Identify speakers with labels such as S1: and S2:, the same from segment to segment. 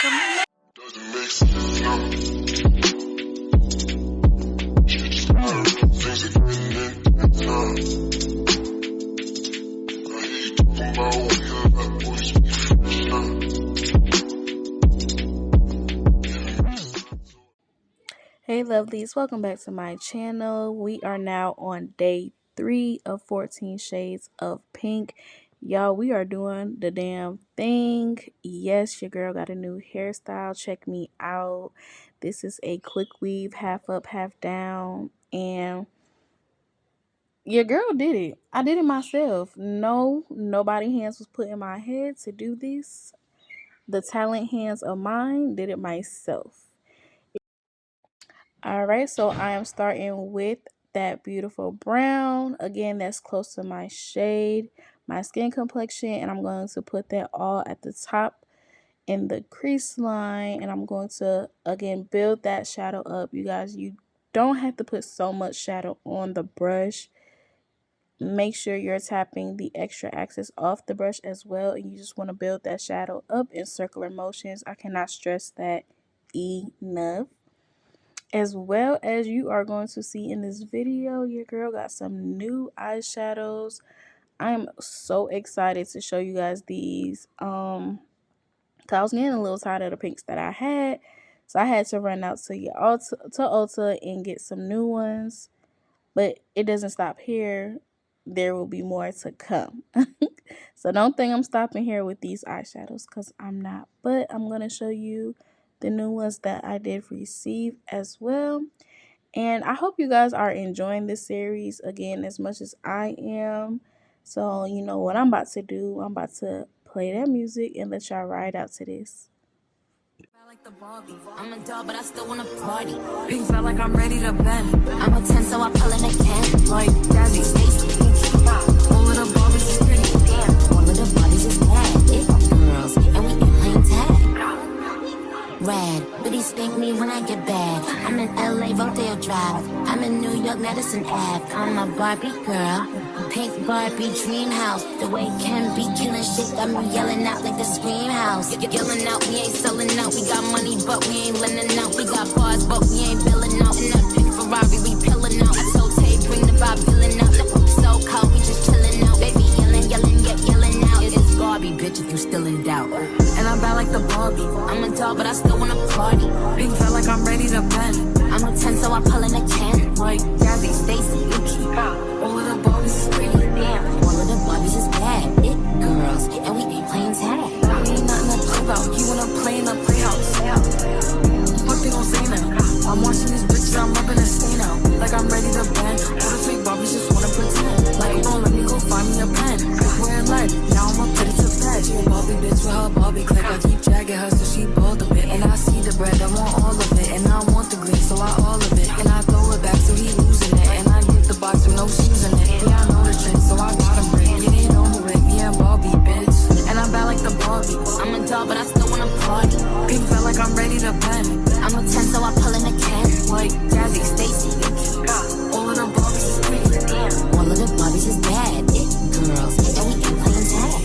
S1: Doesn't make sense, no. She just tired of things that didn't end time. I hear you talking about we have that voice be fresh now.
S2: Hey lovelies, welcome back to my channel. We are now on day 3 of 14 Shades of Pink. Y'all, we are doing the damn thing. Yes, your girl got a new hairstyle. Check me out. This is a quick weave, half up, half down. And your girl did it. I did it myself. No, nobody hands was put in my head to do this. The talent hands of mine did it myself. All right, so I am starting with that beautiful brown. Again, that's close to my shade, my skin complexion, and I'm going to put that all at the top in the crease line, and I'm going to, again, build that shadow up. You guys, you don't have to put so much shadow on the brush. Make sure you're tapping the extra access off the brush as well, and you just want to build that shadow up in circular motions. I cannot stress that enough. As well as you are going to see in this video, your girl got some new eyeshadows. I am so excited to show you guys these. Cause I was getting a little tired of the pinks that I had, so I had to run out to Ulta and get some new ones. But it doesn't stop here. There will be more to come. So don't think I'm stopping here with these eyeshadows, because I'm not. But I'm going to show you the new ones that I did receive as well. And I hope you guys are enjoying this series, again, as much as I am. So, you know what I'm about to do. I'm about to play that music and let y'all ride out to this.
S3: Like the Barbie, I'm a doll, but I still wanna party. Pink felt like I'm ready to bend. I'm a 10, so I pull in a can. Like Jazzy, Stacy, all of the Barbies is pretty. Damn, all of the bodies is bad. It girls, and we ain't playing tag. Red, bitties spank me when I get bad. I'm in LA, Rodeo Drive. I'm in New York, Madison Ave. I'm a Barbie girl, pink Barbie dream house. The way Ken be killing shit got me yelling out like the scream house. Yelling out, we ain't selling out. We got money, but we ain't lending out. We got bars, but we ain't billing out. In that pink Ferrari, we pillin' out. I told Tay, bring the Bob Dylan out. The so cold, we just chillin' out. Baby yelling, yelling out. It's Barbie, bitch, if you still in doubt. And I'm bad like the Barbie. I'm a doll, but I still wanna party. Pink felt like I'm ready to bend. I'm a 10, so I pull in a can. Like Jazzy, Stacy, Yuki. All of the Barbies is pretty. Damn, all of the Barbies is bad. It girls, and we ain't playing tag. We ain't nothing to play about. You wanna play in the playhouse? What they gon' say now? I'm watching these bitches, I'm up in a stay now. Like I'm ready to bend. All the fake Barbies just wanna pretend. Like, oh, let me go find me a pen. Wearing lead, now I'ma put it to bed. She a Barbie bitch with her Barbie click. I keep dragging her so she bald a bit. And I see the bread, I want all of it. And I want the green, so I all of it. And I throw it back so he losing it. And I hit the box with no shoes in it. Yeah, I know the trick, so I got him brick. You ain't know me with me and Barbie, bitch. And I'm bad like the Barbie. I'm a doll, but I still wanna party. Pink felt like I'm ready to bend. I'm a 10, so I pull in a can. Like Jazzy, Stacy, all of the Barbies is pretty. Damn, all of the Barbies is bad. It girls, and we ain't playing tag.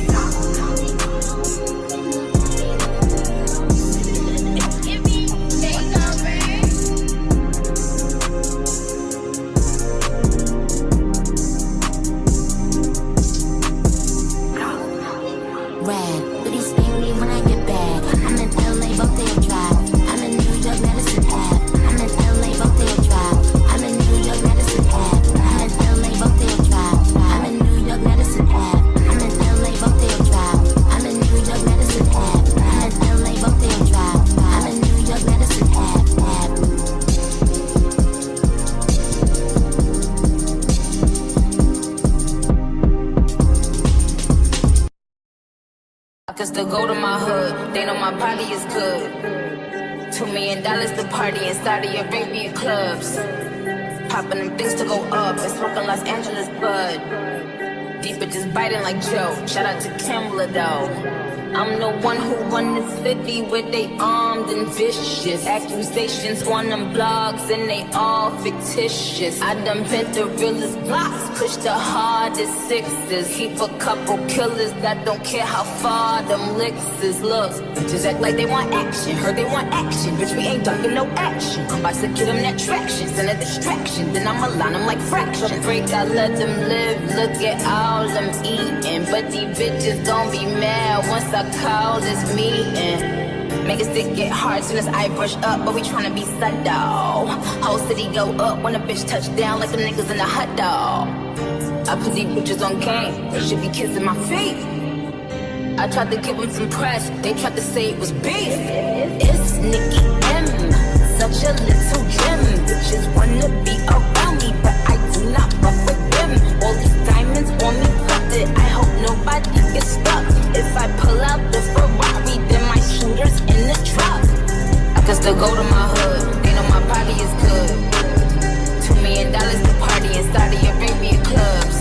S3: Red, bitties spank me when I get bad. I'm in LA, Rodeo Drive. I'm in New York, Madison Ave. I'm in LA, Rodeo Drive. I'm in New York, Madison Ave. I'm in LA, Rodeo Drive. I'm in New York, Madison Ave. I'm in LA, Rodeo Drive. I'm in New York, Madison Ave. I'm in LA, Rodeo Drive. I'm in New York, Madison Ave. I can still go to my hood. They know my body is good. $2 million the party in Saudi Arabian clubs. Popping them things to go up and smoking Los Angeles bud. Deep bitches biting like Joe. Shout out to Kimbler though. I'm the one who run the city where they armed and vicious. Accusations on them blogs and they all fictitious. I done bent the realest blocks, pushed the hardest sixes. Keep a couple killers that don't care how far them licks is. Look, just act like they want action. Heard they want action, bitch, we ain't ducking no action. I'm about to give them that traction, send a distraction. Then I'ma line them like fractions. Break, I let them live, look at all them eating. But these bitches gon' be mad once I call this meeting. Make a stick get hard soon as I brush up, but we tryna be subtle. Whole city go up when a bitch touch down like the niggas in the hot dog. I put these bitches on game, they should be kissing my feet. I tried to give them some press, they tried to say it was beef. It's Nicki M, such a little gem. Bitches wanna be around me, but I do not fuck with them. All these diamonds on me, fucked it. I hope nobody gets stuck. If I pull out the Ferrari, then my shooters in the truck. I can still go to my hood, they know my body is good. $2 million to party in Saudi Arabia clubs.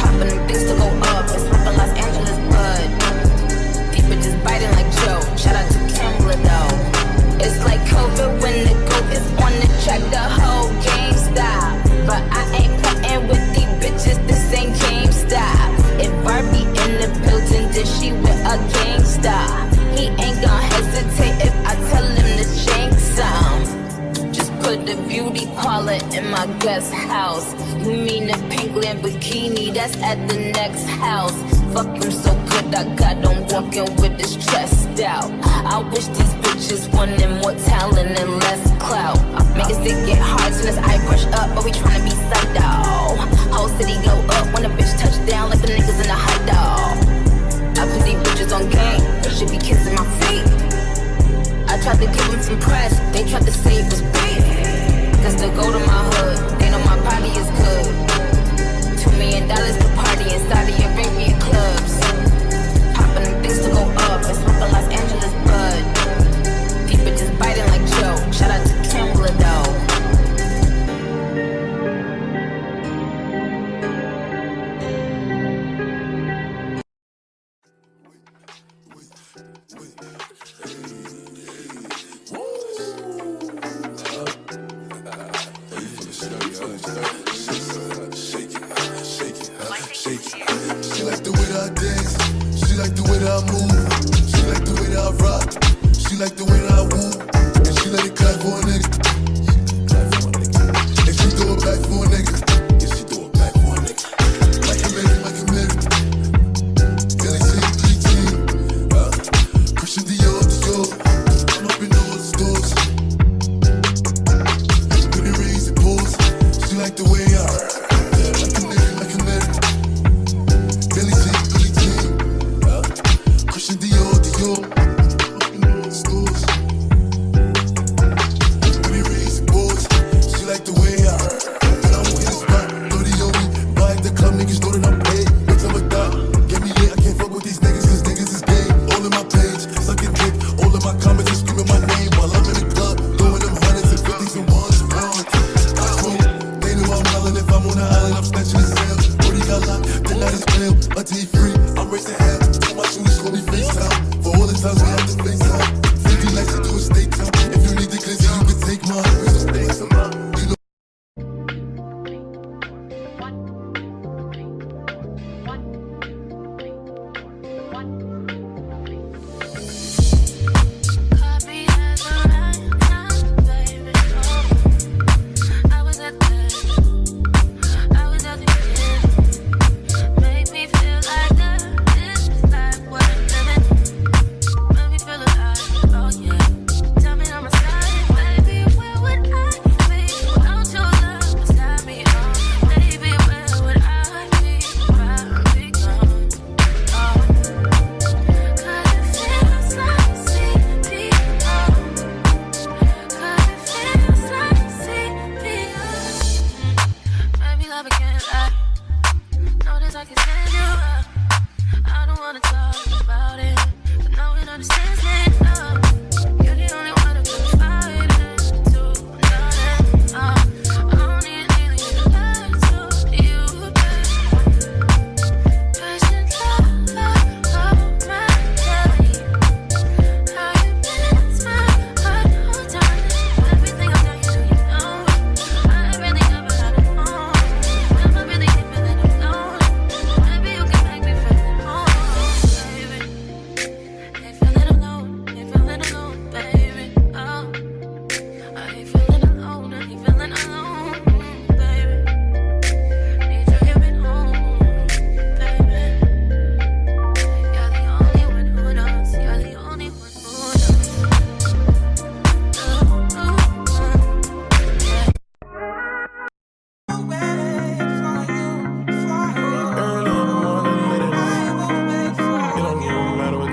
S3: Popping them things to go up, it's fucking Los Angeles bud. These bitches biting like Joe, shout out to Kimbler though. It's like COVID when the goat is on the track, the whole game stop. But I ain't putting with these bitches, this ain't game stop. If Barbie in the building, then she with a gangsta. He ain't gon' hesitate if I tell him to change some. Just put the beauty parlor in my guest house. You mean the pink Lamborghini that's at the next house? Fuck him so good, I got him walking with his chest out. I wish these bitches wanted more talent and less clout. Make it stick get hard soon as I brush up, but we tryna be subtle. Whole city go up when a bitch touch down like the niggas in the hot dog. I put these bitches on game, they should be kissing my feet. I tried to give them some press, they tried to say it was beef. Cause to go to my hood, they know my body is good. $2 million to party in Saudi Arabia clubs. Popping them things to go up, it's fucking Los Angeles bud. These bitches biting like Joe, shout out to Kimbler though.
S1: She like the way that I dance. She like the way that I move. She like the way that I rock. She like the way that I woo. And she let it clap for a nigga. And she throw it back for a nigga. Yeah, she throw it back for a nigga. Like a Mary, like a Mary. Billy Jean, Billy Jean. Christian Dior, Dior. I'm up in all the stores. When it rains, it pours. She like the way I like a Mary, like a Mary. Billy Jean, Billy Jean. Christian Dior, Dior. Up in all the stores. When it rains, it pours. She like the way I then I won't hit a spot. 30 on me. Buy at the club, niggas know that I'm paid. Bitch, I'm a dog. Get me lit, I can't fuck with these niggas, cause niggas is gay. All in my page, sucking dick. All in my comments, just screaming my name while I'm in the club. Throwing them hundreds and fifties and ones around. I smoke. They know I'm wildin'. If I'm on the island, I'm snatching the sale. 40 got locked, the night is bail. Until he free, I'm racing hell. All my shooters call me FaceTime. For all the times we have to FaceTime. 50 likes to do a state time. If you need the glizzy, you can take mine. We some things, you know.
S3: Caught me as a night, baby. I was at the end. Made me feel like this is life worth living. Made me feel alive, oh yeah. Tell me on my side, baby, where would I be without your love beside me? Oh, baby, where would I be if I be gone? Oh, 'cause it feels like CPR. 'Cause it feels like CPR. Baby, love again, notice I can stand you up. I don't wanna talk about it, but no one understands me. No, you're the only one who can fight it tonight. I don't need to lie to you, babe.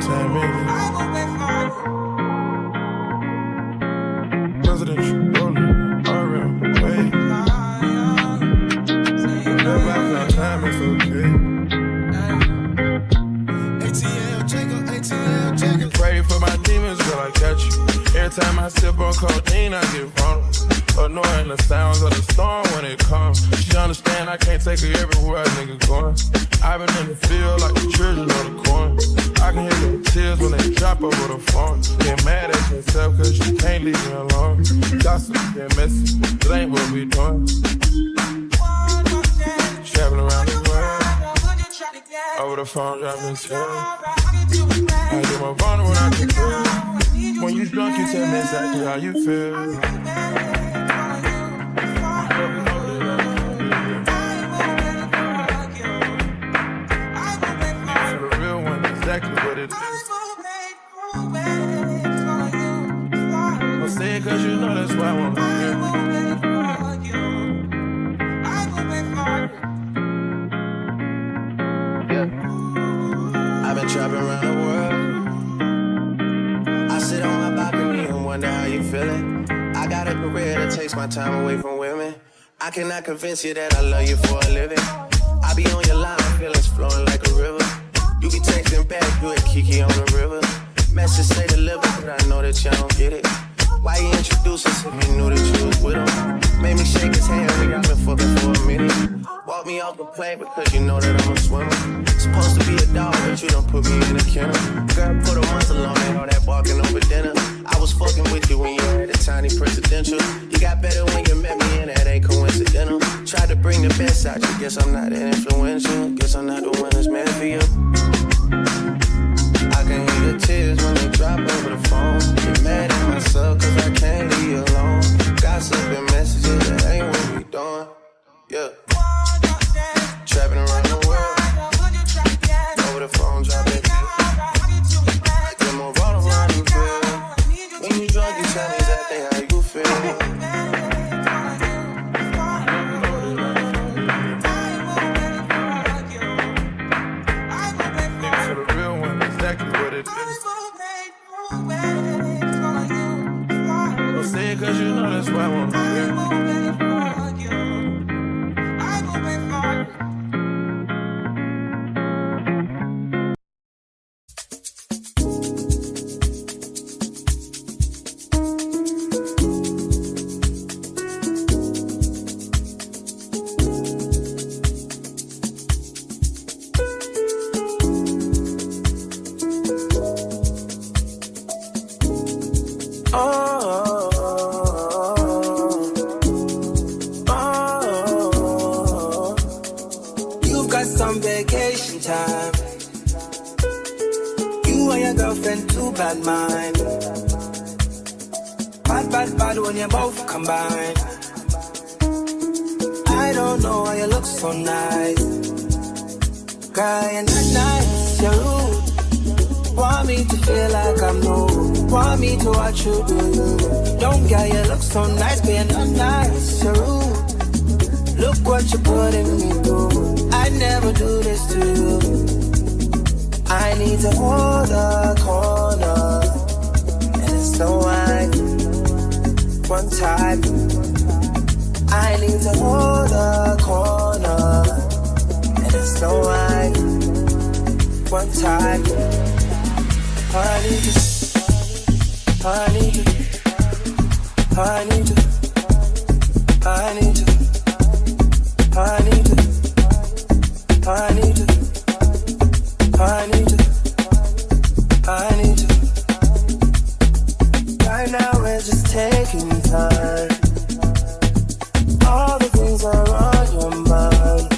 S1: 10 minutes. Presidential, rolling, RM, wait. Whenever I feel time, it's okay. ATL, pray for my demons, girl, I got you. Every time I sip on codeine, I get vulnerable. Annoying the sounds of the storm when it comes. She understand I can't take her everywhere a nigga going. I've been in the field like the children of the corn. I can hear the tears when they drop over the phone. Get mad at yourself cause you can't leave me alone. Gossip, get messy, it ain't what we doing. Traveling around the world, over the phone dropping tears. I get more vulnerable when I can feel. When you drunk, you tell me exactly how you feel. Exactly what it is. I'll say it cause you know that's why I want to hear.
S4: Yeah. I've been trapping around the world. I sit on my balcony and wonder how you feeling. I got a career that takes my time away from women. I cannot convince you that I love you for a living. I be on your line, feelings flowing like a river. You be texting back, you at Kiki on the river. Message say deliver, but I know that you don't get it. Why you introduce us if you knew that you was with him? Made me shake his hand, we got been fucking for a minute. Walk me off the plane because you know that I'm a swimmer. Supposed to be a dog, but you done put me in a kennel. Girl, put a muzzle on me, all that barking over dinner. I was fucking with you when you had a tiny presidential. You got better when you met me and that ain't coincidental. Tried to bring the best out you, guess I'm not that influential. Guess I'm not the one that's meant for you. I can hear your tears when they drop over the phone. Get mad at myself cause I can't leave you alone. Gossip and messages, that ain't what we doing. Yeah. Trapping around the world. Over the phone, dropping tears. I get more vulnerable than you feel. When you drunk, you tell me exactly how you feel. Exactly what it is. Don't say it cause you know that's why I want to hear.
S5: Bad mind. Bad when you both combine. I don't know why you look so nice. Girl, you're not nice, you're rude. Want me to feel like I'm new. Want me to watch you do you. Don't get you look so nice, but you're not nice, you're rude. Look what you're putting me through. I never do this to you. I need to hold a corner, and it's no white, one time. I need to hold a corner, and it's no white, one time. I need to, I need to, I need to, I need to, I need to, I need to. I need you, I need you. Right now we're just taking time. All the things are on your mind.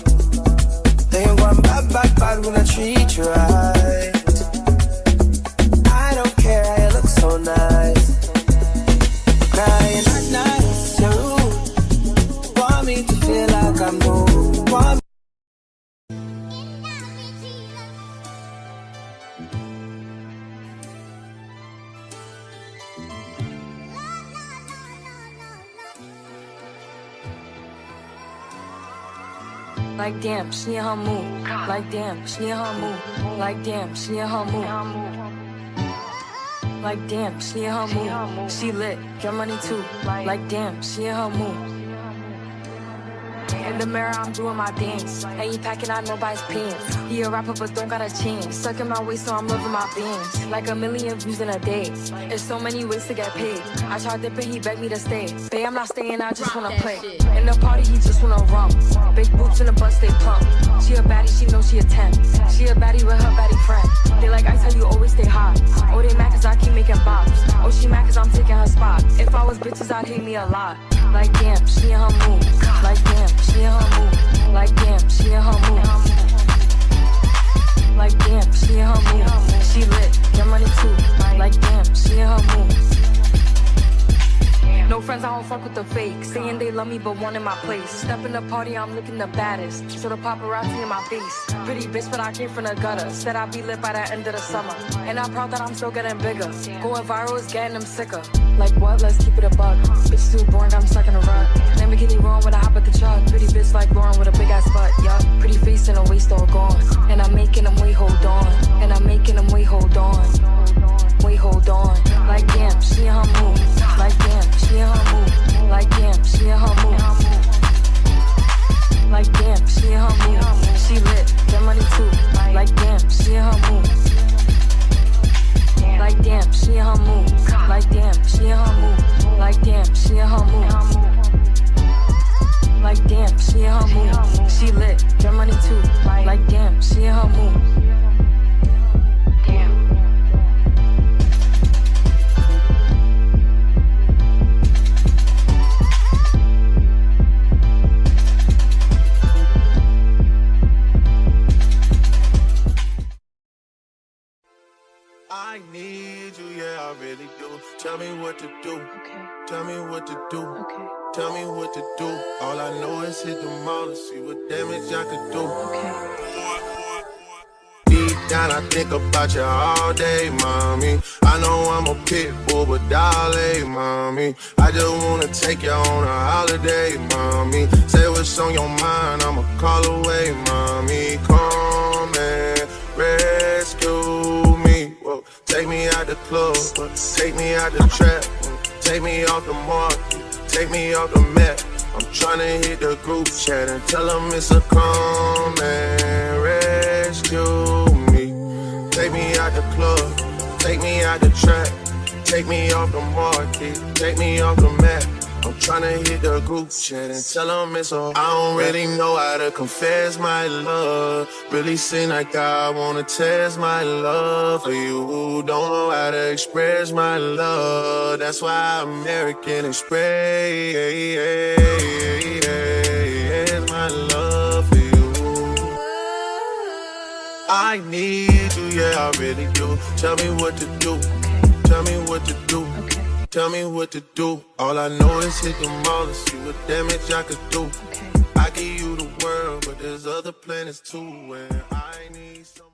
S5: They ain't going bad when I treat you right. I don't care how you look so nice. Crying at night, you're rude. Want me to feel like I'm new. Want
S3: Like damn, she in her mood. Like damn, she in her mood. Like damn, she in her mood. Like damn, she in her mood. She lit, get money too. Like damn, she in her mood. In the mirror, I'm doing my dance. Ain't he packing out nobody's pants. He a rapper, but don't got a chance. Sucking my waist, so I'm loving my bands. Like 1 million views in a day. There's so many ways to get paid. I tried dipping, he begged me to stay. Babe, I'm not staying, I just wanna play. In the party, he just wanna rump. Big boobs in the bus, they plump. She a baddie, she knows she a 10. She a baddie with her baddie friend. They like I tell you, always stay hot. Oh, they mad cause I keep making bops. Oh, she mad cause I'm taking her spot. If I was bitches, I'd hate me a lot. Like damn, she in her mood. Like damn, she in her mood. Like damn, she in her mood. Like damn, she in her mood. She lit, get money too. Like damn, she in her mood. No friends, I don't fuck with the fake. Saying they love me but wanting my place. Step in the party, I'm looking the baddest. So the paparazzi in my face. Pretty bitch, but I came from the gutter. Said I'd be lit by the end of the summer. And I'm proud that I'm still getting bigger. Going viral is getting them sicker. Like what? Let's keep it a buck. Bitch too boring, I'm stuck in a rut. Lamborghini roaring when I hop at the truck. Pretty bitch like Lauren with a big ass butt. Yup, pretty face and a waist all gone. And I'm making them wait, hold on. And I'm making them wait, hold on. Wait, hold on. Like damn, she in her mood. Like damn, she in her mood. Like damn, she in her mood. Like damn, she in her mood. She lit, get money too. Like damn, she in her mood. Like damn, she in her mood. Like damn, she in her mood. Like damn, she in her mood. Like damn, she in her mood. She lit, get money too. Like damn, she in her mood.
S4: I need you, yeah, I really do. Tell me what to do.
S2: Okay.
S4: Tell me what to do.
S2: Okay.
S4: Tell me what to do. All I know is hit the mall and see what damage I could do.
S2: Okay.
S4: Deep down, I think about you all day, mommy. I know I'm a pit bull, but darling, mommy, I just wanna take you on a holiday, mommy. Say what's on your mind, I'ma call away, mommy. Come and rescue me. Whoa. Take me out the club, take me out the trap, take me off the market, take me off the map. I'm tryna hit the group chat and tell them it's a come and rescue me. Take me out the club, take me out the trap, take me off the market, take me off the map. I'm tryna hit the group chat and tell them it's all. I don't really know how to confess my love. Really seem like I wanna test my love for you. Don't know how to express my love. That's why American Express my love for you. I need you, yeah, I really do. Tell me what to do. Tell me what to do.
S2: Okay.
S4: Tell me what to do. All I know is hit the mall and see what damage I could do.
S2: Okay.
S4: I give you the world, but there's other planets too where I need some.